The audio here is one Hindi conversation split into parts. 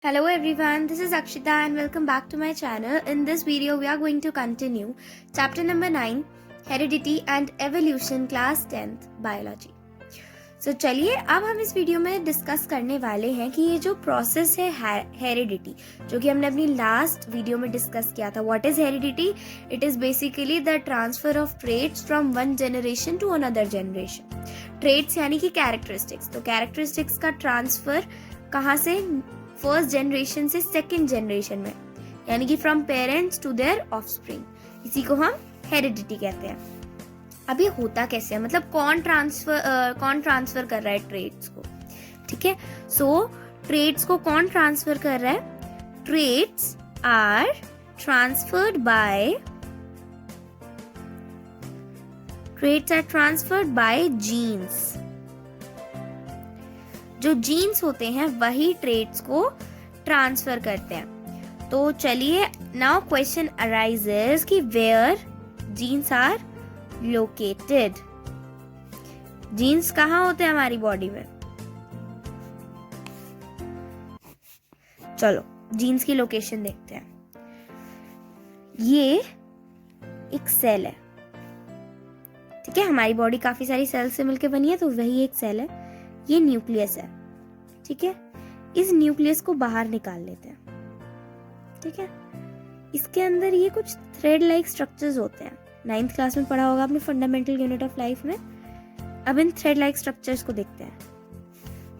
Hello everyone, this is Akshita and welcome back to my channel. In this video, we are going to continue chapter number 9, Heredity and Evolution, class 10th, Biology. So चलिए अब हम इस वीडियो में डिस्कस करने वाले हैं कि ये जो प्रोसेस है हेरिडिटी, जो कि हमने अपनी लास्ट वीडियो में डिस्कस किया था. What is heredity? It is basically the transfer of traits from one generation to another generation. Traits यानी कि कैरेक्टरिस्टिक्स. तो कैरेक्टरिस्टिक्स का ट्रांसफर कहाँ से? फर्स्ट जनरेशन से सेकेंड जनरेशन में, यानी कि from parents to their offspring. इसी को हम हेरिडिटी कहते हैं. अब ये होता कैसे है, मतलब कौन ट्रांसफर कर रहा है ट्रेट्स को? ठीक है, सो ट्रेट्स को कौन ट्रांसफर कर रहा है? Traits are transferred by genes. जो जीन्स होते हैं वही ट्रेट्स को ट्रांसफर करते हैं. तो चलिए, नाउ क्वेश्चन अराइजेस कि where genes are located. Genes कहाँ होते हैं हमारी बॉडी में? चलो जीन्स की लोकेशन देखते हैं. ये एक सेल है, ठीक है. हमारी बॉडी काफी सारी सेल से मिलकर बनी है, तो वही एक सेल है. ये न्यूक्लियस है, ठीक है. इस न्यूक्लियस को बाहर निकाल लेते हैं, ठीक है. इसके अंदर ये कुछ थ्रेड लाइक स्ट्रक्चर्स होते हैं. 9th क्लास में पढ़ा होगा आपने फंडामेंटल यूनिट ऑफ लाइफ में. अब इन थ्रेड लाइक स्ट्रक्चर्स को देखते हैं.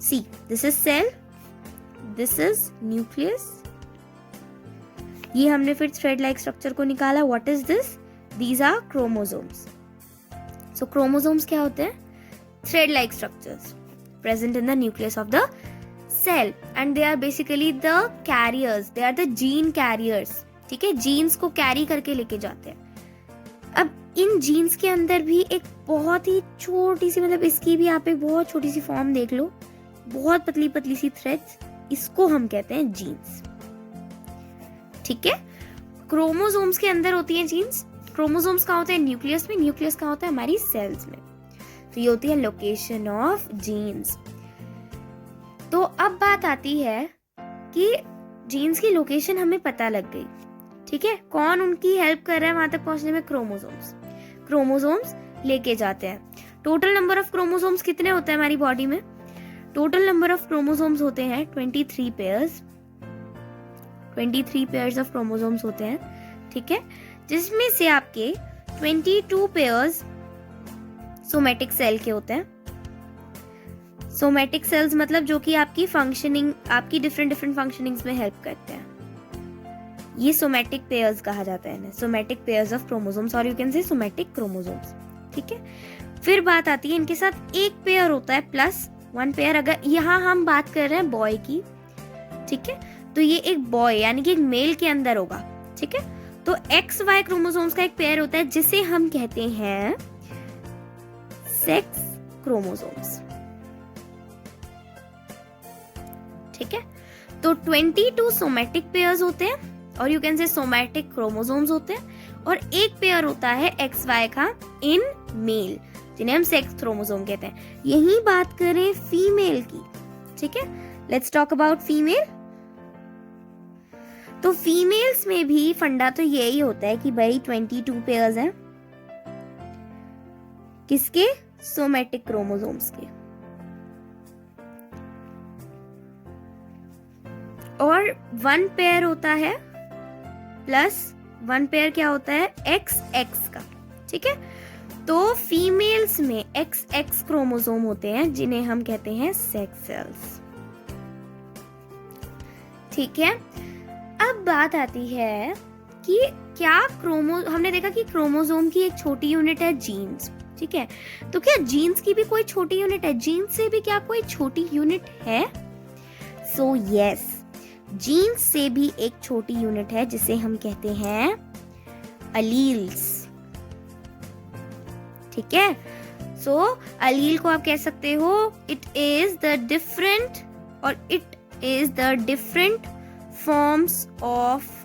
See, this is cell, this is nucleus. ये हमने फिर थ्रेड लाइक स्ट्रक्चर को निकाला. What is this? These are chromosomes. So chromosomes क्या होते हैं? Thread like structures present in the nucleus of the cell, and they are basically the carriers, they are the gene carriers. ठीक है, जीन्स को कैरी करके लेके जाते हैं. अब इन जीन्स के अंदर भी एक बहुत ही छोटी सी, मतलब इसकी भी आप एक बहुत छोटी सी फॉर्म देख लो, बहुत पतली पतली सी थ्रेड्स, इसको हम कहते हैं जीन्स. ठीक है, क्रोमोसोम्स के अंदर होती हैं जीन्स. क्रोमोसोम्स कहाँ होते हैं? न्यूक्लियस में. न्यूक्लियस कहाँ होता है? हमारी सेल्स में. तो ये होती है लोकेशन ऑफ जीन्स. तो अब बात आती है कि जीन्स की लोकेशन हमें पता लग गई, ठीक है. कौन उनकी हेल्प कर रहा है वहां तक पहुंचने में? क्रोमोसोम्स. क्रोमोसोम्स लेके जाते हैं. टोटल नंबर ऑफ क्रोमोसोम्स कितने होते हैं हमारी बॉडी में? टोटल नंबर ऑफ क्रोमोसोम्स होते हैं 23 पेयर्स. 23 पेयर्स ऑफ क्रोमोसोम्स होते हैं, ठीक है. जिसमें से आपके 22 पेयर्स सोमेटिक सेल के होते हैं. सोमेटिक सेल्स मतलब जो कि आपकी फंक्शनिंग, आपकी डिफरेंट फंक्शनिंग्स में हेल्प करते हैं. ये सोमेटिक पेयर्स कहा जाता है. सोमेटिक पेयर्स ऑफ क्रोमोसोम्स, और यू कैन से सोमेटिक क्रोमोसोम्स. ठीक है, फिर बात आती है इनके साथ एक पेयर होता है प्लस 1 पेयर. अगर यहाँ हम बात कर रहे हैं बॉय की, ठीक है, तो ये एक बॉय यानी कि एक मेल के अंदर होगा. ठीक है, तो XY क्रोमोसोम्स का एक पेयर होता है जिसे हम कहते हैं सेक्स क्रोमोसोम्स. ठीक है, तो 22 सोमेटिक पेयर्स होते हैं, और यू कैन से सोमेटिक क्रोमोसोम्स होते हैं, और एक पेयर होता है XY का इन मेल, जिन्हें हम सेक्स क्रोमोसोम कहते हैं. यही बात करें फीमेल की, ठीक है, लेट्स टॉक अबाउट फीमेल. तो फीमेल्स में भी फंडा तो यही होता है कि भाई 22 पेयर्स हैं. किसके? सोमेटिक क्रोमोसोम्स के. और 1 पेयर होता है प्लस 1 पेयर क्या होता है? XX का. ठीक है, तो फीमेल्स में XX क्रोमोसोम होते हैं जिन्हें हम कहते हैं सेक्स सेल्स. ठीक है, अब बात आती है कि क्या हमने देखा कि क्रोमोसोम की एक छोटी यूनिट है जीन्स. ठीक है, तो क्या जीन्स की भी कोई छोटी यूनिट है? जीन्स से भी क्या कोई छोटी यूनिट है? सो यस, जीन्स से भी एक छोटी यूनिट है जिसे हम कहते हैं अलील्स. ठीक है, सो अलील को आप कह सकते हो it is the different forms of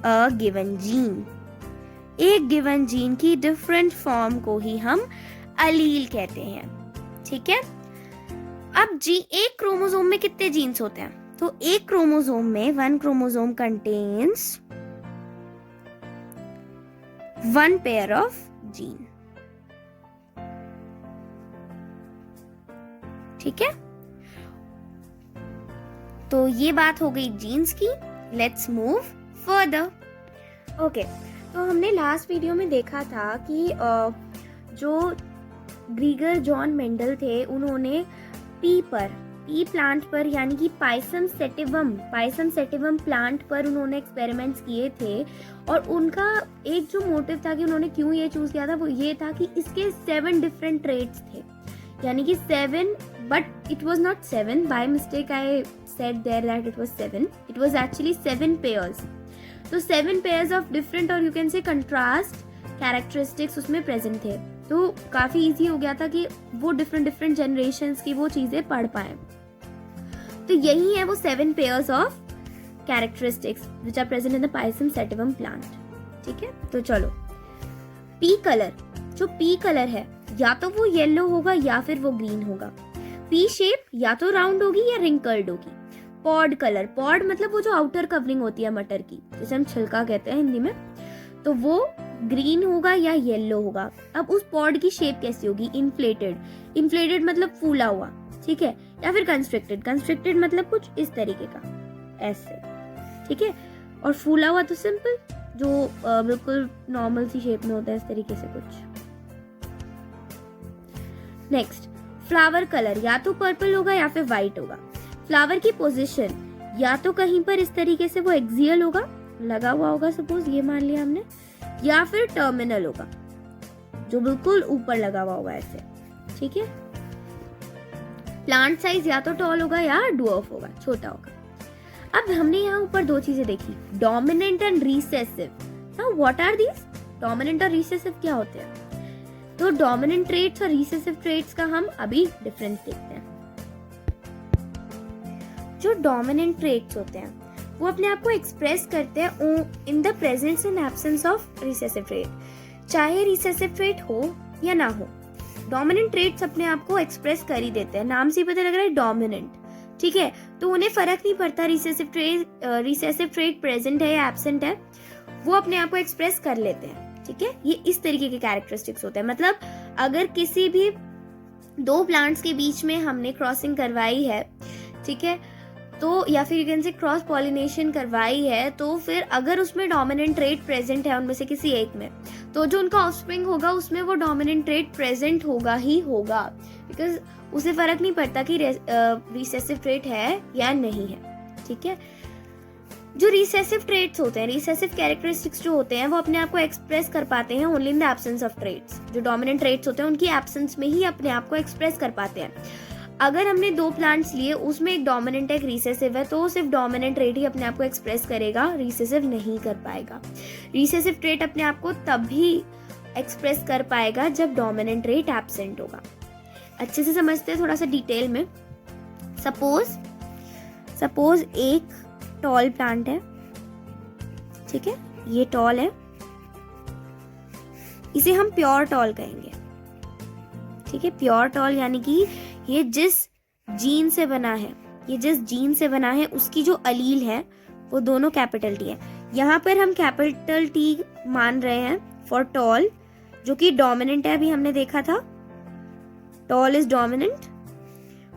a given gene. एक गिवन जीन की डिफरेंट फॉर्म को ही हम अलील कहते हैं. ठीक है, अब एक क्रोमोसोम में कितने जीन्स होते हैं? तो एक क्रोमोसोम में one chromosome contains one pair of gene. ठीक है, तो ये बात हो गई जीन्स की। Let's move further. ओके, तो हमने लास्ट वीडियो में देखा था कि जो ग्रीगर जॉन मेंडल थे, उन्होंने पी प्लांट पर यानी कि पाइसम सेटिवम प्लांट पर उन्होंने एक्सपेरिमेंट्स किए थे। और उनका एक जो मोटिव था कि उन्होंने क्यों ये चूज किया था, वो ये था कि इसके 7 डिफरेंट ट्रेट्स थे, यानी कि 7, but it was not 7, by mistake I said there that it was 7, it was actually 7 pairs. तो 7 पेयर्स ऑफ डिफरेंट और you can say contrast characteristics उसमें प्रेजेंट थे। तो काफी इजी हो गया था कि वो डिफरेंट जनरेशंस की वो चीजें पढ़ पाए। तो यही है वो 7 pairs of characteristics which are present in the pisum sativum plant. ठीक है, तो चलो, पी कलर, जो पी कलर है या तो वो येलो होगा या फिर वो ग्रीन होगा। पी शेप या तो राउंड होगी या रिंकल्ड होगी। पॉड कलर, पॉड मतलब वो जो आउटर कवरिंग होती है मटर की, जिसे हम छिलका कहते हैं हिंदी में, तो वो ग्रीन होगा या येलो होगा। अब उस पॉड की शेप कैसी होगी? इन्फ्लेटेड मतलब फूला हुआ, ठीक है, या फिर कंस्ट्रिक्टेड मतलब कुछ इस तरीके का, ऐसे, ठीक है। और फूला हुआ तो सिंपल, जो बिल्कुल नॉर्मल सी शेप में होता है, इस तरीके से कुछ। नेक्स्ट, फ्लावर कलर, या तो पर्पल होगा या फिर व्हाइट होगा। फ्लावर की पोजीशन या तो कहीं पर इस तरीके से वो एक्सियल होगा, लगा हुआ होगा, सपोज ये मान लिया हमने, या फिर टर्मिनल होगा, जो बिल्कुल ऊपर लगा हुआ होगा ऐसे, ठीक है। प्लांट साइज या तो टॉल होगा या ड्वार्फ होगा, छोटा होगा। अब हमने यहाँ ऊपर 2 चीजें देखी, dominant and recessive. Now what are these? Dominant और रिसेसिव क्या होते हैं? तो डोमिनेंट ट्रेट्स और रिसेसिव ट्रेट्स का हम अभी डिफरेंस देखते हैं। जो डोमिनेंट ट्रेट्स होते हैं वो अपने आप को एक्सप्रेस करते हैं in the presence and absence of recessive trait. चाहे रिसेसिव ट्रेट हो या ना हो, डोमिनेंट ट्रेट्स अपने आप को एक्सप्रेस कर ही देते हैं। नाम से ही पता लग रहा है डोमिनेंट, ठीक है, तो उन्हें फर्क नहीं पड़ता रिसेसिव ट्रेट प्रेजेंट है या एब्सेंट है, वो अपने आप को एक्सप्रेस कर लेते हैं, ठीक है। ये इस तरीके के कैरेक्टरिस्टिक्स होते हैं। मतलब अगर किसी भी 2 प्लांट्स के बीच में हमने क्रॉसिंग करवाई है, ठीक है, तो या फिर यू कैन से क्रॉस पॉलिनेशन करवाई है, तो फिर अगर उसमें डोमिनेंट ट्रेट प्रेजेंट है उनमें से किसी एक में, तो जो उनका ऑफस्प्रिंग होगा उसमें वो डोमिनेंट ट्रेट प्रेजेंट होगा ही होगा, बिकॉज उसे फर्क नहीं पड़ता कि रिसेसिव ट्रेट है या नहीं है, ठीक है। जो रिसेसिव ट्रेट्स होते हैं, रिसेसिव कैरेक्टरिस्टिक्स जो होते हैं, वो अपने आप को एक्सप्रेस कर पाते हैं only in the absence of traits. जो डोमिनेंट ट्रेट्स होते हैं उनकी एब्सेंस में ही अपने आप को एक्सप्रेस कर पाते हैं। अगर हमने 2 प्लांट्स लिए, उसमें एक डोमिनेंट है, एक रिसेसिव है, तो सिर्फ डोमिनेंट ट्रेट ही अपने आप को एक्सप्रेस करेगा, रिसेसिव नहीं कर पाएगा। रिसेसिव ट्रेट अपने आप को तभी एक्सप्रेस कर पाएगा जब डोमिनेंट ट्रेट एब्सेंट होगा। अच्छे से समझते हैं थोड़ा सा डिटेल में। सपोज एक टॉल प्लांट है, ठीक है, ये टॉल है, इसे हम प्योर टॉल कहेंगे, ठीक है। प्योर टॉल यानी कि ये जिस जीन से बना है, उसकी जो अलील है वो दोनों कैपिटल टी है। यहाँ पर हम कैपिटल टी मान रहे हैं फॉर टॉल, जो कि डोमिनेंट है, अभी हमने देखा था, टॉल इज डोमिनेंट,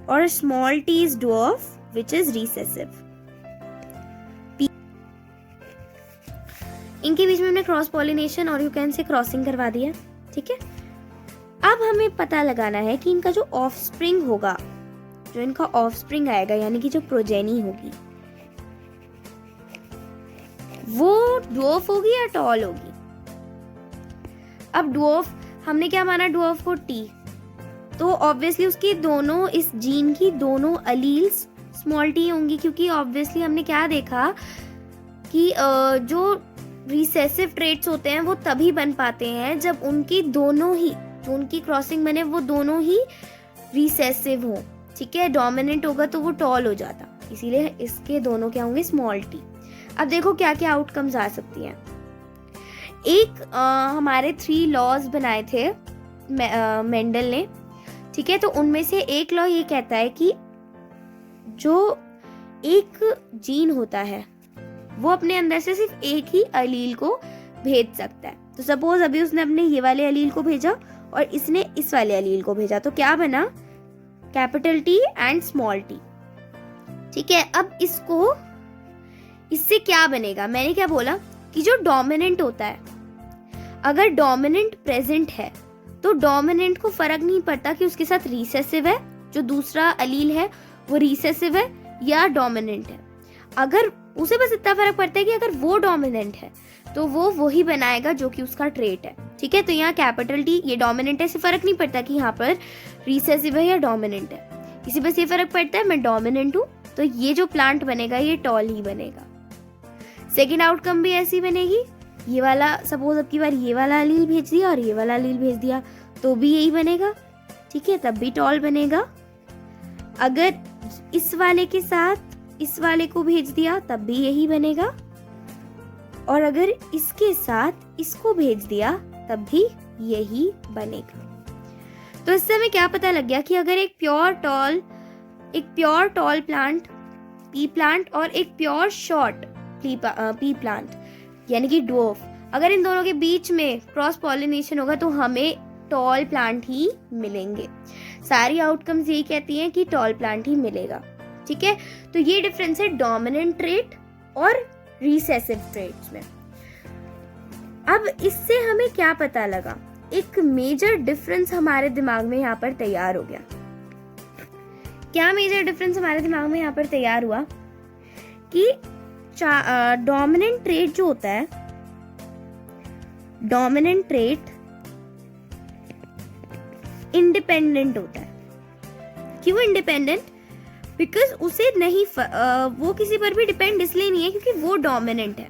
और small T is dwarf which is recessive. इनके बीच में हमने क्रॉस पॉलिनेशन और यू कैन से क्रॉसिंग करवा दिया, ठीक है। अब हमें पता लगाना है कि इनका जो ऑफस्प्रिंग होगा, जो इनका ऑफस्प्रिंग आएगा, यानी कि जो प्रोजेनी होगी, वो ड्वार्फ होगी या टॉल होगी। अब ड्वार्फ हमने क्या माना, ड्वार्फ को टी, तो ऑब्वियसली उसकी दोनों, इस जीन की दोनों अलील्स स्मॉल टी होंगी, क्योंकि ऑब्वियसली हमने क्या देखा कि जो रिसेसिव ट्रेट्स होते हैं वो तभी बन पाते हैं जब उनकी दोनों ही, जो उनकी क्रॉसिंग बने, वो दोनों ही रिसेसिव हो, ठीक है। डोमिनेंट होगा तो वो टॉल हो जाता, इसीलिए इसके दोनों क्या होंगे, स्मॉल टी। अब देखो क्या क्या आउटकम्स आ सकती हैं। एक हमारे 3 लॉज बनाए थे मेंडल ने, ठीक है, तो उनमें से एक लॉ ये कहता है कि जो एक जीन होता है, वो अपने अंदर से सिर्फ एक ही अलील को भेज सकता है। तो सपोज अभी उसने अपने ये वाले अलील को भेजा और इसने इस वाले अलील को भेजा, तो क्या बना? Capital T and small T. ठीक है, अब इससे क्या बनेगा? मैंने क्या बोला कि जो डोमिनेंट होता है, अगर डोमिनेंट प्रेजेंट है तो डोमिनेंट को फर्क नहीं पड़ता कि उसके साथ रिसेसिव है, जो दूसरा अलील है वो रिसेसिव है या डोमिनेंट है। अगर उसे बस इतना फर्क पड़ता है कि अगर वो डोमिनेंट है तो वो वही बनाएगा जो कि उसका ट्रेट है। ठीक है, तो यहाँ कैपिटल टी ये डोमिनेंट है, इससे फर्क नहीं पड़ता कि यहाँ पर रिसेसिव है या डोमिनेंट है, इसी बस ये फर्क पड़ता है मैं डोमिनेंट हूँ तो ये जो प्लांट बनेगा ये टॉल ही बनेगा। सेकेंड आउटकम भी ऐसी बनेगी, ये वाला सपोज अब की बार ये वाला अलील भेज दिया और ये वाला अलील भेज दिया तो भी यही बनेगा। ठीक है, तब भी टॉल बनेगा। अगर इस वाले के साथ इस वाले को भेज दिया तब भी यही बनेगा, और अगर इसके साथ इसको भेज दिया तब भी यही बनेगा। तो इससे हमें क्या पता लग गया कि अगर एक pure tall plant P plant और एक प्योर शॉर्ट पी प्लांट यानी कि ड्वार्फ, अगर इन दोनों के बीच में क्रॉस पॉलिनेशन होगा तो हमें टॉल प्लांट ही मिलेंगे। सारी आउटकम्स यही कहती हैं कि टॉल प्लांट ही मिलेगा। ठीक है, तो ये डिफरेंस है डोमिनेंट ट्रेट और रिसेसिव ट्रेट्स में। अब इससे हमें क्या पता लगा? एक मेजर डिफरेंस हमारे दिमाग में यहाँ पर तैयार हो गया। क्या मेजर डिफरेंस हमारे दिमाग में यहाँ पर तैयार हुआ कि डोमिनेंट ट्रेट जो होता है, डोमिनेंट ट्रेट इंडिपेंडेंट होता है। क्यों इंडिपेंडेंट? बिकॉज उसे नहीं वो किसी पर भी डिपेंड इसलिए नहीं है क्योंकि वो डोमिनेंट है।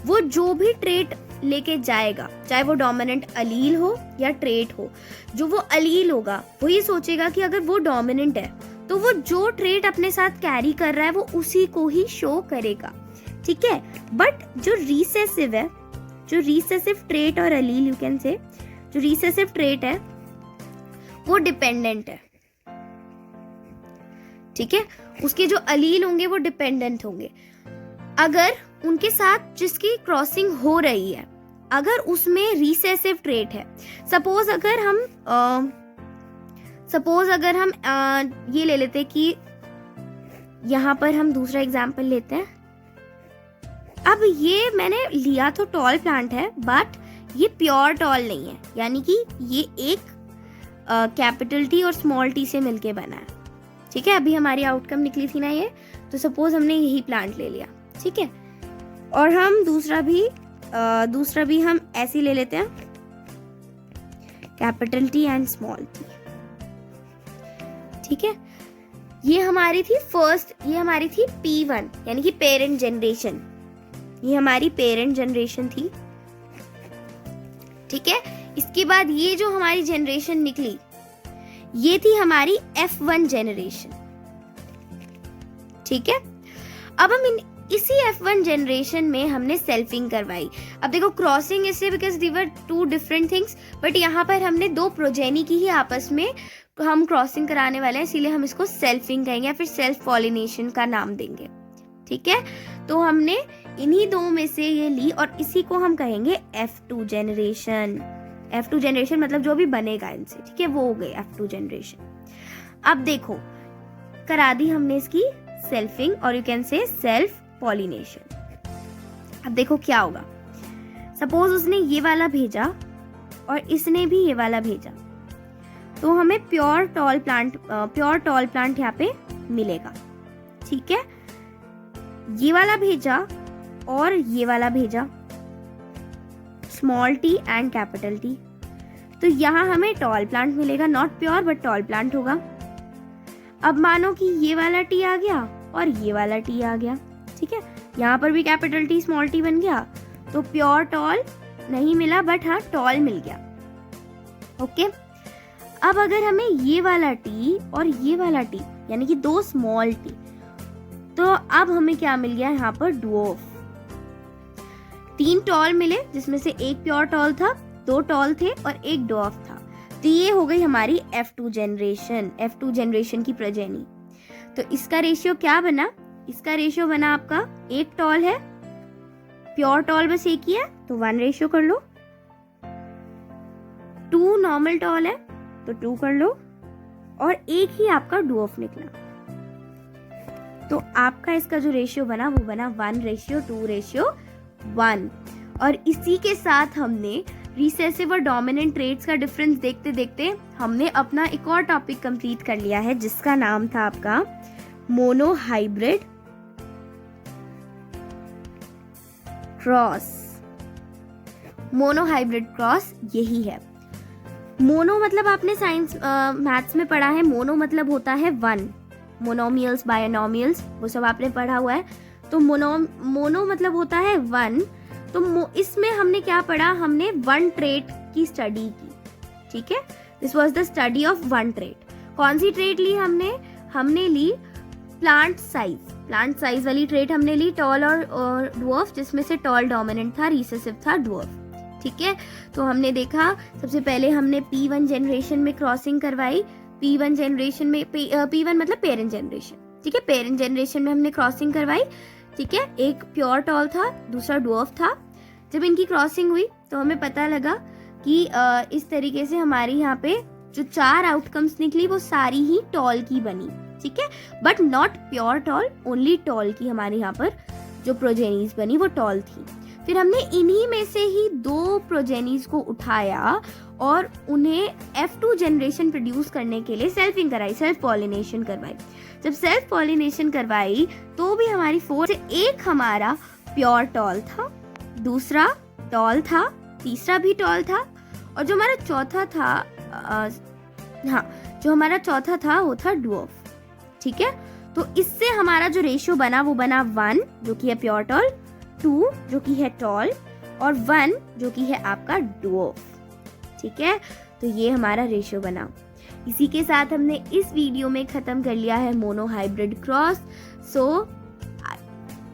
वो जो भी ट्रेट लेके जाएगा, चाहे वो डोमिनेंट अलील हो या ट्रेट हो, जो वो अलील होगा वो ये सोचेगा कि अगर वो डोमिनेंट है तो वो जो ट्रेट अपने साथ कैरी कर रहा है वो उसी को ही शो करेगा। ठीक है, बट जो रिसेसिव है, जो रिसेसिव ट्रेट और अलील यू कैन से, जो रिसेसिव ट्रेट है वो डिपेंडेंट है। ठीक है, उसके जो अलील होंगे वो डिपेंडेंट होंगे। अगर उनके साथ जिसकी क्रॉसिंग हो रही है, अगर उसमें रिसेसिव ट्रेट है, सपोज अगर हम ये ले लेते कि यहां पर हम दूसरा एग्जांपल लेते हैं। अब ये मैंने लिया तो टॉल प्लांट है बट ये प्योर टॉल नहीं है, यानी कि ये एक कैपिटल टी और स्मॉल टी से मिलके बना है। ठीक है, अभी हमारी आउटकम निकली थी ना ये, तो सपोज हमने यही प्लांट ले लिया। ठीक है, और हम दूसरा भी हम ऐसे ले लेते हैं, capital T and small T. ठीक है, ये हमारी थी P1 यानी कि पेरेंट जनरेशन, ये हमारी पेरेंट जनरेशन थी। ठीक है, इसके बाद ये जो हमारी जनरेशन निकली ये थी हमारी F1 जनरेशन। ठीक है, अब हम इसी F1 जनरेशन में हमने सेल्फिंग करवाई। अब देखो क्रॉसिंग इससे because they were two different things, but यहाँ पर हमने दो प्रोजेनी की ही आपस में हम क्रॉसिंग कराने वाले हैं, इसीलिए हम इसको सेल्फिंग कहेंगे या फिर सेल्फ पॉलिनेशन का नाम देंगे। ठीक है, तो हमने इन्हीं दो में से ये ली और इसी को हम कहेंगे F2 जनरेशन। F2 जनरेशन मतलब जो भी बनेगा इनसे। ठीक है, वो हो गई F2 जनरेशन। अब देखो करा दी हमने इसकी सेल्फिंग और यू कैन से सेल्फ पॉलिनेशन। अब देखो क्या होगा, सपोज उसने ये वाला भेजा और इसने भी ये वाला भेजा, तो हमें प्योर टॉल प्लांट यहाँ पे मिलेगा। ठीक है, ये वाला भेजा और ये वाला भेजा, small T and capital T, तो यहाँ हमें टॉल प्लांट मिलेगा, not pure but tall plant होगा। अब मानो कि ये वाला टी आ गया और ये वाला टी आ गया। ठीक है, यहाँ पर भी कैपिटल टी स्मॉल टी बन गया, तो प्योर टॉल नहीं मिला बट हाँ टॉल मिल गया। ओके, अब अगर हमें ये वाला टी और ये वाला टी यानी कि दो स्मॉल टी, तो अब हमें क्या मिल गया यहाँ पर ड्वार्फ। 3 टॉल मिले जिसमें से एक प्योर टॉल था, 2 टॉल थे और एक ड्वार्फ था, तो ये हो गई हमारी F2 जनरेशन की प्रोजेनी। तो इसका रेशियो क्या बना, इसका रेशियो बना आपका, एक टॉल है, प्योर टॉल बस एक ही है तो 1 रेशियो कर लो, 2 नॉर्मल टॉल है तो 2 कर लो, और एक ही आपका डुओफ निकला। तो आपका इसका जो रेशियो बना वो बना 1:2:1। और इसी के साथ हमने रिसेसिव और डोमिनेंट ट्रेट्स का डिफरेंस देखते देखते हमने अपना एक और टॉपिक कंप्लीट कर लिया है, जिसका नाम था आपका मोनोहाइब्रिड क्रॉस। मोनोहाइब्रिड क्रॉस यही है। मोनो मतलब आपने साइंस मैथ्स में पढ़ा है, मोनो मतलब होता है 1, मोनोमियल्स बायनोमियल्स वो सब आपने पढ़ा हुआ है। तो मोनो मतलब होता है 1। तो इसमें हमने क्या पढ़ा, हमने 1 ट्रेट की स्टडी की, ठीक है। This was the study of 1 trait. कौन सी ट्रेट ली हमने ली प्लांट साइज वाली ट्रेट हमने ली, टॉल और डुअर्फ, जिसमें से टॉल डोमिनेंट था, रिसेसिव था डुअर्फ, ठीक है। तो हमने देखा सबसे पहले हमने P1 जनरेशन में क्रॉसिंग करवाई, P1 जनरेशन में P1 मतलब पेरेंट जनरेशन, ठीक है, पेरेंट जनरेशन में हमने क्रॉसिंग करवाई, ठीक है। एक प्योर टॉल था, दूसरा डुअर्फ था। जब इनकी क्रॉसिंग हुई तो हमें पता लगा कि इस तरीके से हमारी यहाँ पे जो 4 आउटकम्स निकली वो सारी ही टॉल की बनी, ठीक है, but not pure tall, only tall की हमारे यहाँ पर जो प्रोजेनीज बनी वो टॉल थी। फिर हमने इन्हीं में से ही 2 प्रोजेनीज को उठाया और उन्हें F2 जनरेशन प्रोड्यूस करने के लिए सेल्फिंग कराई, सेल्फ पॉलिनेशन करवाई। जब सेल्फ पॉलिनेशन करवाई तो भी हमारी 4 से एक हमारा प्योर टॉल था, दूसरा टॉल था, तीसरा भी टॉल था, और जो हमारा चौथा था वो था डुअर्फ, ठीक है। तो इससे हमारा जो रेशियो बना वो बना 1 जो कि है प्योर टॉल, 2 जो कि है टॉल, और 1 जो कि है आपका डुअर्फ, ठीक है। तो ये हमारा रेशियो बना। इसी के साथ हमने इस वीडियो में खत्म कर लिया है मोनोहाइब्रिड क्रॉस। सो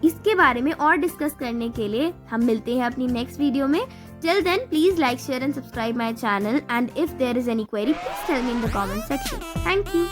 इसके बारे में और डिस्कस करने के लिए हम मिलते हैं अपनी नेक्स्ट वीडियो में। Till then, please like, share and subscribe my channel, and if there is any query, please tell me in the comment section. Thank you.